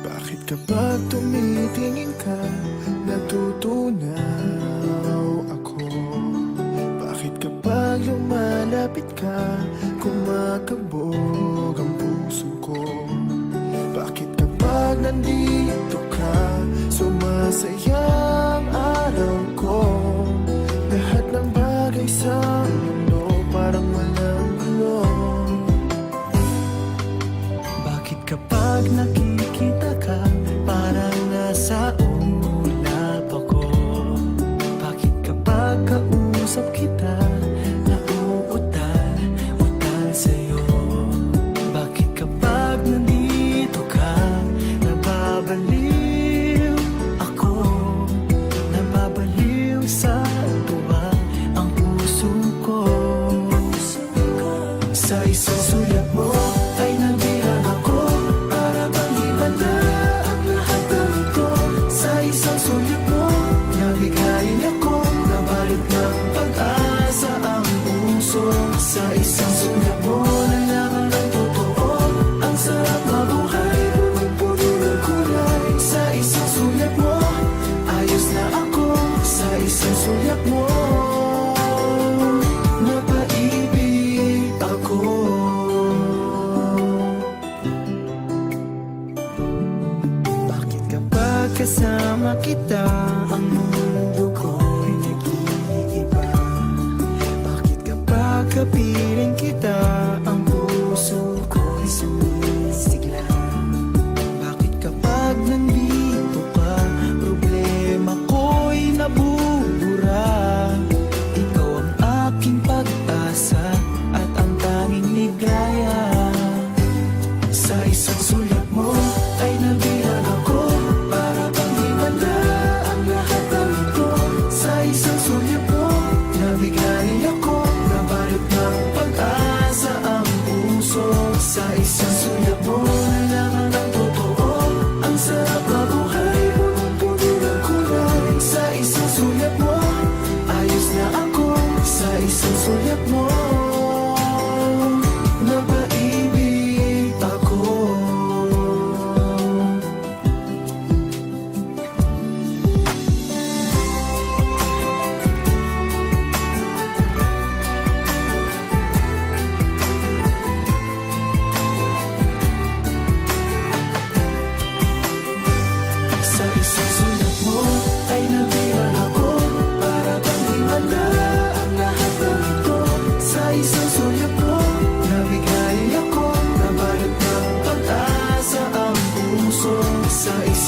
Bakit kapag tumitingin ka, natutunaw ako? Bakit kapag lumalapit ka, kumakabog ang puso ko? Bakit kapag nandito ka, sumasaya ang araw ko? Lahat ng bagay sa mundo parang walang gulo. Bakit kapag nakikita ka, parang nasa ulap ako? Bakit kapag kausap kita, nauutal-utal sa'yo? Bakit kapag nandito ka, nababaliw ako? Nababaliw sa tuwa ang puso ko. Sa isang sulat mo ay nagbilang ako, para bang himala ang lahat ng ito. Sa isang sulat mo, nabigayin ako, nabalot ng pag-asa ang puso. Sa isang sulat mo, nalaman ng totoo, ang sarap mabuhay, punong-puno ng kulay. Sa isang sulat mo, ayos na ako. Sa isang sulat mo, napaibig ako. Bakit kapag kasama kita, ang mundo ko'y nag-iiba? Bakit kapag kapiling kita, ang puso ko'y sumisigla? Bakit kapag nandito ka, problema ko'y nabubura? Ikaw ang aking pag-asa at ang tanging ligaya. Sa isang sulat mo ay nabilang ako, para bang himala ang lahat ng ito. Sa isang sulat mo, nabigayin ako, nabalot ng pag-asa ang puso. Sa isang sulat mo, nalaman ng totoo, ang sarap mabuhay, punong-puno ng kulay. Sa isang sulat mo, ayos na ako. Sa isang sulat mo, napaibig ako. Sa isang sulat mo ay nabilang ako, para bang himala ang lahat ng ito. Sa isang sulat mo, nabigayin ako, nabalot ng pag-asa ang puso. Sa isang